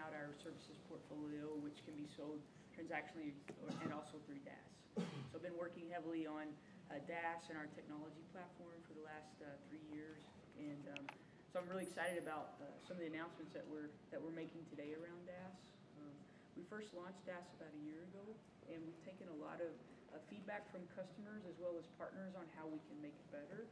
out our services portfolio, which can be sold transactionally and also through DaaS. So I've been working heavily on DaaS and our technology platform for the last 3 years, and so I'm really excited about some of the announcements that we're making today around DaaS. We first launched DaaS about a year ago, and we've taken a lot of feedback from customers as well as partners on how we can make it better.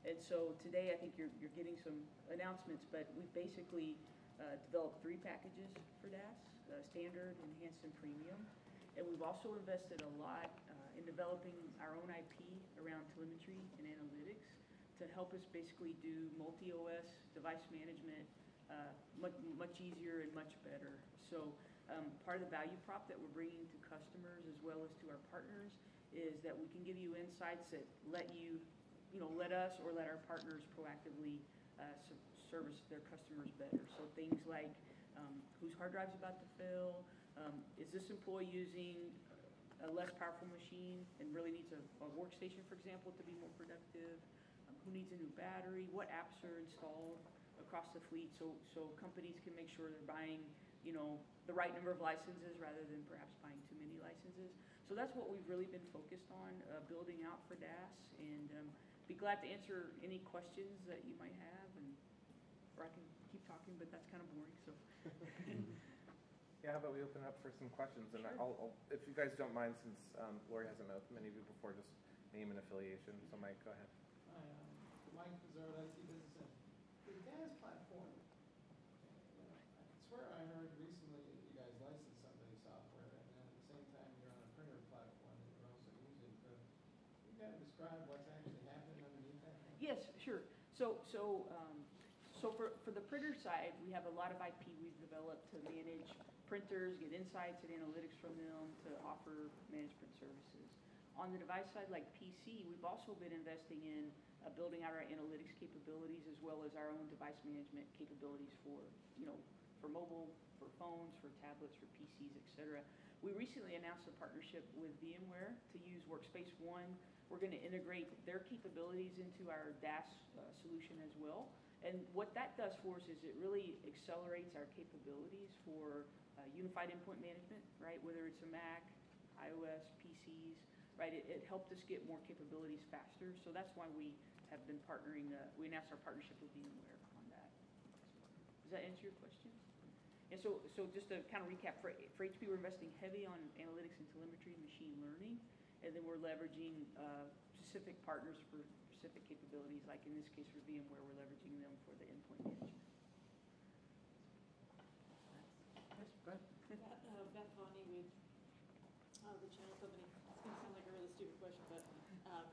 And so today I think you're getting some announcements, but we've basically developed 3 packages for DaaS, standard, enhanced, and premium. And we've also invested a lot in developing our own IP around telemetry and analytics to help us basically do multi-OS device management much easier and much better. So part of the value prop that we're bringing to customers as well as to our partners is that we can give you insights that let us or let our partners proactively service their customers better. So things like whose hard drive's about to fill, is this employee using a less powerful machine and really needs a workstation, for example, to be more productive, who needs a new battery, what apps are installed across the fleet, so companies can make sure they're buying the right number of licenses rather than perhaps buying too many licenses. So that's what we've really been focused on, building out for DaaS, and be glad to answer any questions that you might have, or I can keep talking, but that's kind of boring. So. Yeah, how about we open it up for some questions, and sure. I'll, if you guys don't mind, since Lorri hasn't met with many of you before, just name and affiliation. So Mike, go ahead. Hi, Mike Pizzaro, IT Business Center. The DaaS platform, I swear I heard recently that you guys licensed somebody's software, and then at the same time you're on a printer platform that you're also using. Could you kind of describe what's actually happening underneath that? Yes, sure. So for the printer side, we have a lot of IP we've developed to manage printers, get insights and analytics from them to offer managed print services. On the device side, like PC, we've also been investing in building out our analytics capabilities as well as our own device management capabilities for mobile, for phones, for tablets, for PCs, etc. We recently announced a partnership with VMware to use Workspace ONE. We're going to integrate their capabilities into our DaaS solution as well. And what that does for us is it really accelerates our capabilities for unified endpoint management, right? Whether it's a Mac, iOS, PCs, right? It helped us get more capabilities faster. So that's why we have been partnering. We announced our partnership with VMware on that. Does that answer your question? And so just to kind of recap, for HP, we're investing heavy on analytics and telemetry and machine learning. And then we're leveraging specific partners for specific capabilities, like in this case for VMware, we're leveraging them for the endpoint management. Yes, go ahead. Beth Vonnie with the channel company. It's going to sound like a really stupid question, but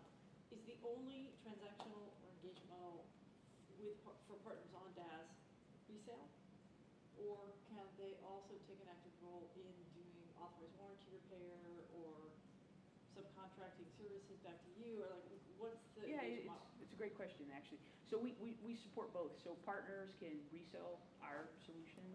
is the only transactional or engagement model for partners on DaaS resale? Or can they also take an active role in doing authorized warranty repair or subcontracting services back to you, or like what's the model? It's a great question actually. So we support both. So partners can resell our solution,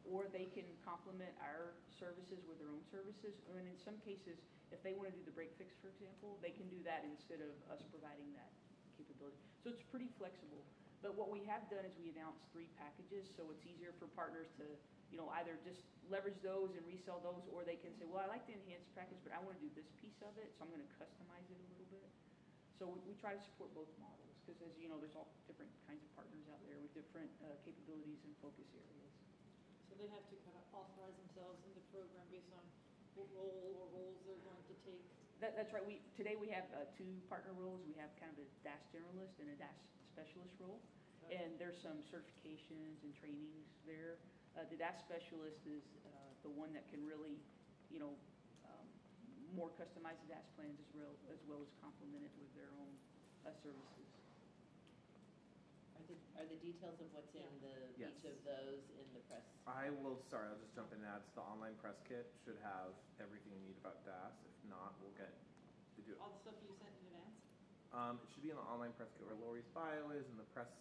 or they can complement our services with their own services. And in some cases, if they want to do the break fix, for example, they can do that instead of us providing that capability. So it's pretty flexible. But what we have done is we announced 3 packages, so it's easier for partners to either just leverage those and resell those, or they can say, well, I like the enhanced package, but I want to do this piece of it, so I'm going to customize it a little bit. So we try to support both models, because as you know, there's all different kinds of partners out there with different capabilities and focus areas. So they have to kind of authorize themselves in the program based on what role or roles they're going to take? That's right. Today we have 2 partner roles. We have kind of a DaaS generalist and a DaaS specialist role. And there's some certifications and trainings there. The DaaS specialist is the one that can really, more customize the DaaS plans as well as complement it with their own services. Are the details of what's in each of those in the press? I'll just jump in and add. The online press kit should have everything you need about DaaS. If not, we'll get to do it. All the stuff you sent in advance? It should be in the online press kit where Lori's bio is and the press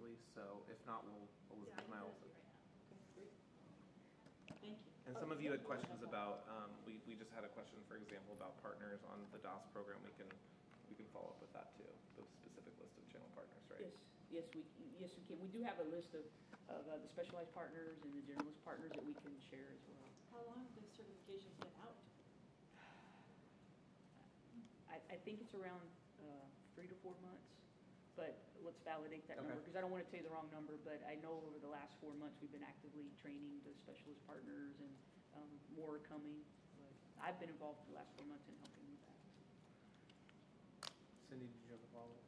release. So if not, Elizabeth and I will. Okay, great. Thank you. And some of you had questions about, we just had a question, for example, about partners on the DaaS program. We can we can follow up with that too, the specific list of channel partners, right? Yes, we can. We do have a list of the specialized partners and the generalist partners that we can share as well. How long have those certifications been out? I think it's around 3 to 4 months, but let's validate that Okay. number, because I don't want to tell you the wrong number, but I know over the last 4 months, we've been actively training the specialist partners, and more are coming. But I've been involved for the last 4 months in helping with that. Cindy, did you have a follow-up?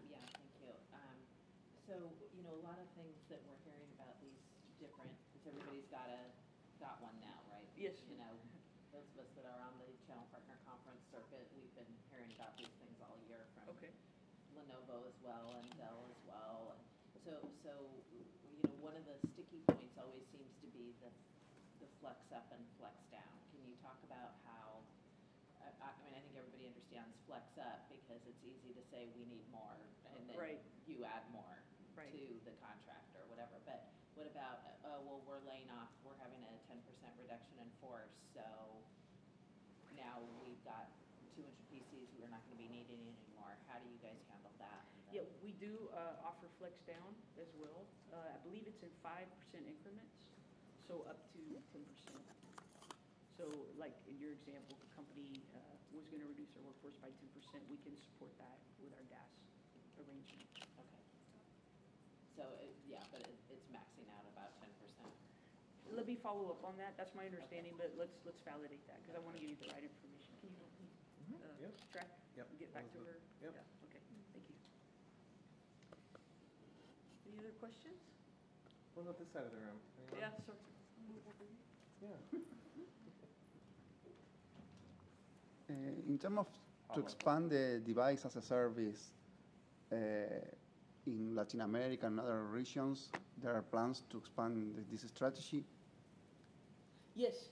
Yeah, thank you. So, you know, a lot of things that we're hearing about these different, because everybody's got one now, right? Yes. You know, those of us that are on the Channel Partner Conference circuit, we've been hearing about these things all year from Okay. Lenovo as well and Dell as well. And so, you know, one of the sticky points always seems to be the flex up and flex down. Can you talk about how, I mean, I think everybody understands flex up because it's easy to say we need more, and then Right. you add more Right. to the contract or whatever. But what about, well, we're laying off, we're having a 10% reduction in force, so now we've got 200 PCs we're not going to be needing anymore. How do you guys handle that? Yeah, we do offer flex down as well. I believe it's in 5% increments, so up to 10%. So like in your example, the company was going to reduce their workforce by 10%. We can support that with our DAS arrangement. Okay. So, yeah, but it's maxing out about 10%. Let me follow up on that. That's my understanding, but let's validate that, because I want to give you the right information. Can you help me Yep. track? Yep. And get back to her? Yep. Yeah, okay, thank you. Any other questions? What about this side of the room? Anyone? Yeah, sorry. Yeah. In terms of to expand the device as a service in Latin America and other regions, there are plans to expand this strategy. Yes,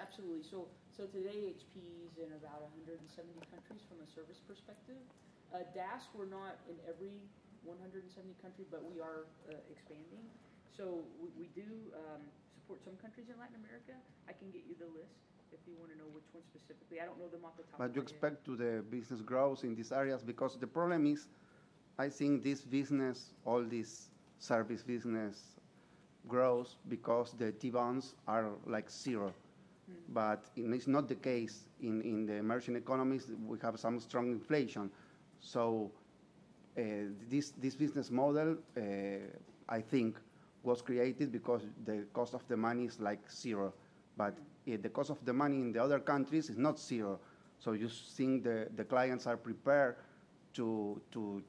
absolutely. So today HP's in about 170 countries from a service perspective. DAS, we're not in every 170 country, but we are expanding. So we do support some countries in Latin America. I can get you the list if you want to know which one specifically. I don't know them off the top of my But you head. expect to the business growth in these areas, because the problem is, I think this business, all this service business grows because the T-bonds are like zero. But it's not the case in the emerging economies. We have some strong inflation. So this business model, I think, was created because the cost of the money is like zero. But the cost of the money in the other countries is not zero. So you think the clients are prepared to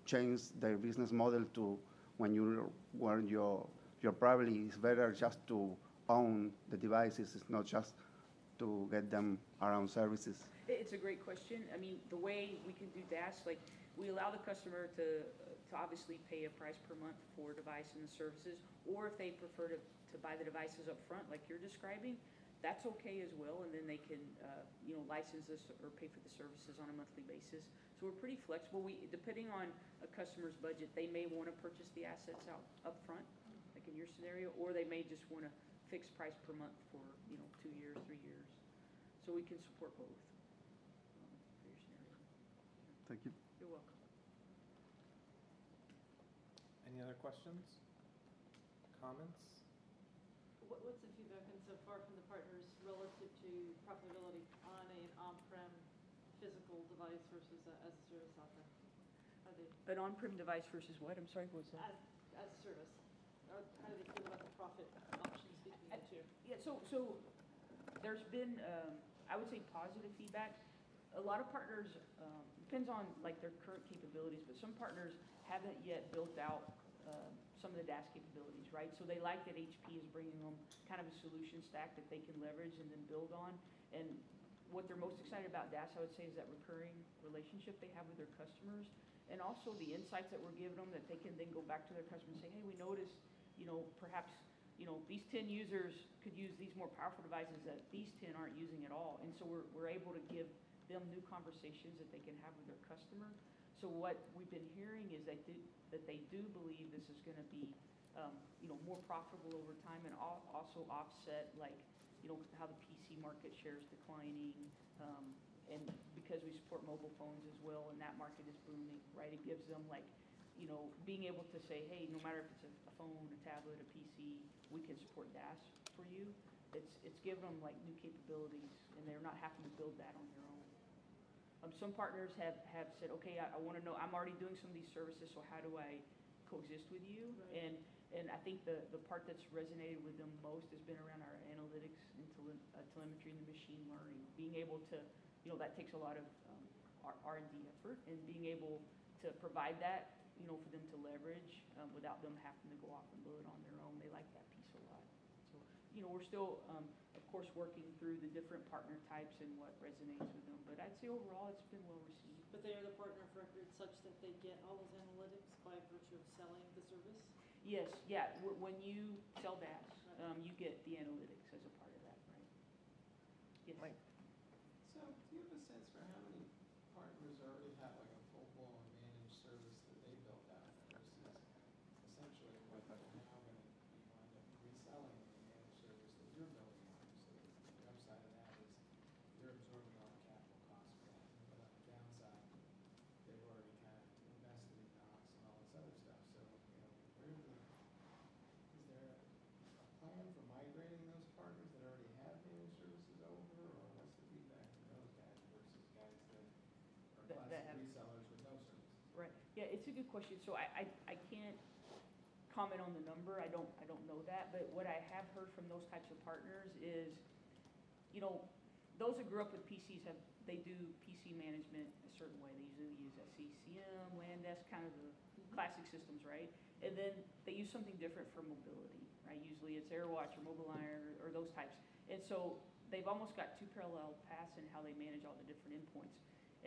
change their business model to when you're probably it's better just to own the devices. It's not just to get them around services. It's a great question. I mean, the way we can do DAS, like we allow the customer to obviously pay a price per month for device and the services, or if they prefer to buy the devices up front, like you're describing, that's okay as well, and then they can license this or pay for the services on a monthly basis. So we're pretty flexible. Depending on a customer's budget, they may want to purchase the assets out up front, like in your scenario, or they may just want a fixed price per month for 2 years, 3 years. So we can support both for your scenario. Thank you. You're welcome. Any other questions? Comments? What's the feedback been so far from the partners relative to profitability on an on-prem physical device versus as a service offering? Are they An on-prem device versus what? I'm sorry, what was that? as a service? Or how do they feel about the profit options between the two? Yeah, so there's been, I would say, positive feedback. A lot of partners, depends on like their current capabilities, but some partners haven't yet built out some of the DAS capabilities, right? So they like that HP is bringing them kind of a solution stack that they can leverage and then build on. And what they're most excited about DAS, I would say, is that recurring relationship they have with their customers, and also the insights that we're giving them that they can then go back to their customers and say, hey, we noticed, perhaps these 10 users could use these more powerful devices that these 10 aren't using at all. And so we're able to give them new conversations that they can have with their customer. So what we've been hearing is that they do believe this is going to be more profitable over time, and also offset how the PC market share is declining, And because we support mobile phones as well, and that market is booming, right? It gives them like, being able to say, hey, no matter if it's a phone, a tablet, a PC, we can support DAS for you. It's given them like new capabilities, and they're not having to build that on their own. Some partners have said, okay, I want to know, I'm already doing some of these services, so how do I coexist with you? Right. And I think the part that's resonated with them most has been around our analytics and telemetry and the machine learning. Being able to, that takes a lot of R&D effort, and being able to provide that, for them to leverage without them having to go off and build it on their own. They like that piece a lot. So, we're still, of course, working through the different partner types and what resonates with them. But I'd say overall it's been well received. But they are the partner of record such that they get all those analytics by virtue of selling the service? Yes, yeah. When you sell DAS, you get the analytics as a part of that, right? Yes. Mike. So, do you have a sense for how many partners already have like a full-blown managed service that they built out versus essentially what they're now going to be wind up reselling the managed service that you're building out? So the upside of that is you're absorbing all the capital costs for that. But on the downside, they've already kind of invested in Knox and all this other stuff. So, is there a plan for migrating those partners that already have managed services over, or what's the feedback from those guys versus guys that are That classic have- resellers with no services? Right. Yeah, it's a good question. So I can't comment on the number. I don't know that. But what I have heard from those types of partners is, those that grew up with PCs they do PC management a certain way. They usually use SCCM, LANDESK, kind of the classic systems, right? And then they use something different for mobility, right? Usually it's AirWatch or MobileIron or those types. And so they've almost got two parallel paths in how they manage all the different endpoints.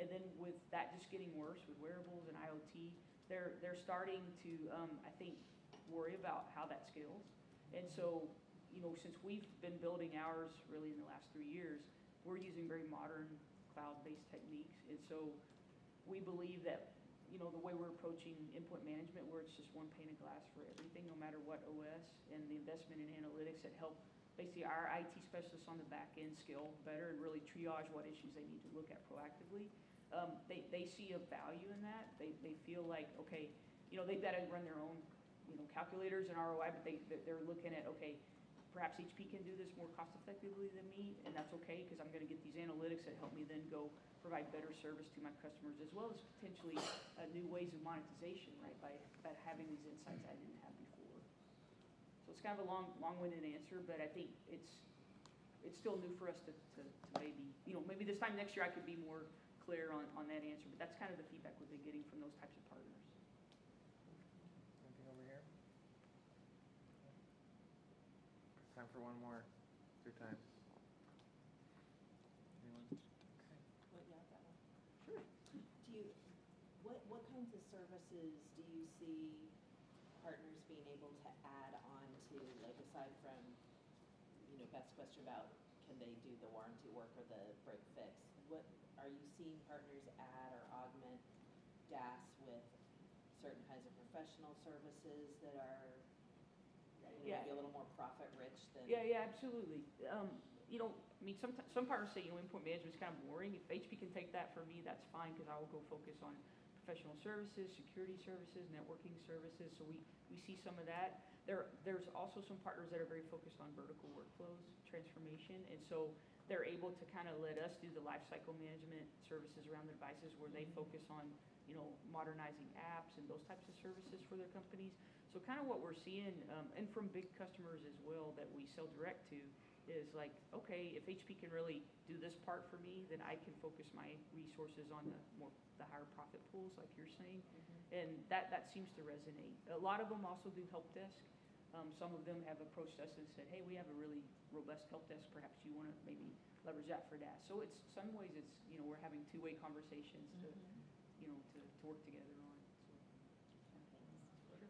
And then with that just getting worse with wearables and IoT, they're starting to, I think, worry about how that scales. And so, since we've been building ours really in the last 3 years, we're using very modern cloud-based techniques. And so we believe that, the way we're approaching endpoint management, where it's just one pane of glass for everything, no matter what OS, and the investment in analytics that help basically our IT specialists on the back end scale better and really triage what issues they need to look at proactively. They see a value in that. They feel like, okay, they've got to run their own, calculators and ROI, but they're looking at, okay, perhaps HP can do this more cost effectively than me, and that's okay because I'm going to get these analytics that help me then go provide better service to my customers, as well as potentially new ways of monetization, right, by having these insights I didn't have before. So it's kind of a long-winded answer, but I think it's still new for us to maybe, maybe this time next year I could be more clear on that answer, but that's kind of the feedback we've been getting from those types of partners. Anything over here? Time for one more. It's your time. Anyone? Okay. What, yeah, that one. Sure. What kinds of services do you see partners being able to add on to, like aside from, Beth's question about can they do the warranty work or the break fix? What are you seeing partners add or augment DAS with certain kinds of professional services that are Yeah. maybe a little more profit rich than? Yeah, absolutely. Some partners say, endpoint management is kind of boring. If HP can take that for me, that's fine because I will go focus on professional services, security services, networking services. So we see some of that. There's also some partners that are very focused on vertical workflows, transformation. And so they're able to kind of let us do the lifecycle management services around the devices where they focus on, modernizing apps and those types of services for their companies. So kind of what we're seeing, and from big customers as well that we sell direct to, is like, okay, if HP can really do this part for me, then I can focus my resources on the higher profit pools, like you're saying. And that seems to resonate. A lot of them also do help desk. Some of them have approached us and said, hey, we have a really robust help desk. Perhaps you want to maybe leverage that for DAS. So it's some ways it's, we're having two-way conversations to work together on. So. Sure.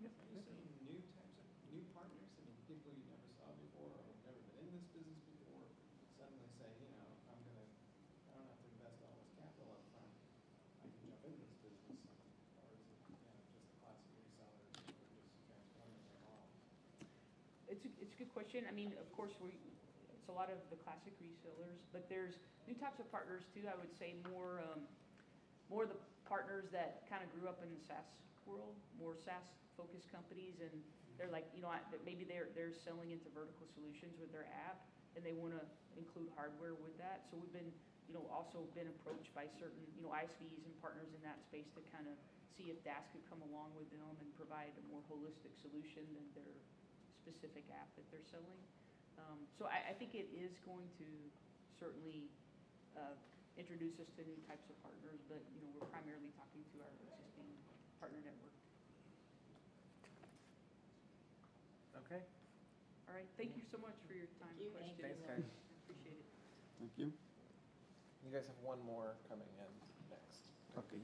Yep. Are you seeing new types of new partners? I mean, people you never saw before or have never been in this business before suddenly say, I don't have to invest all this capital up front. I can jump into this business. Or is it, just the classic resellers who are just transforming their model? It's a good question. I mean, of course, it's a lot of the classic resellers, but there's new types of partners too. I would say more the partners that kind of grew up in the SaaS world, more SaaS-focused companies, and they're like, that maybe they're selling into vertical solutions with their app, and they want to include hardware with that. So we've been, also been approached by certain, ISVs and partners in that space to kind of see if DaaS could come along with them and provide a more holistic solution than their specific app that they're selling. So I think it is going to certainly introduce us to new types of partners, but we're primarily talking to our existing partner network. Okay. All right, thank you so much for your time and Thank you. questions. Thanks, guys. I appreciate it. Thank you. You guys have one more coming in next. Okay.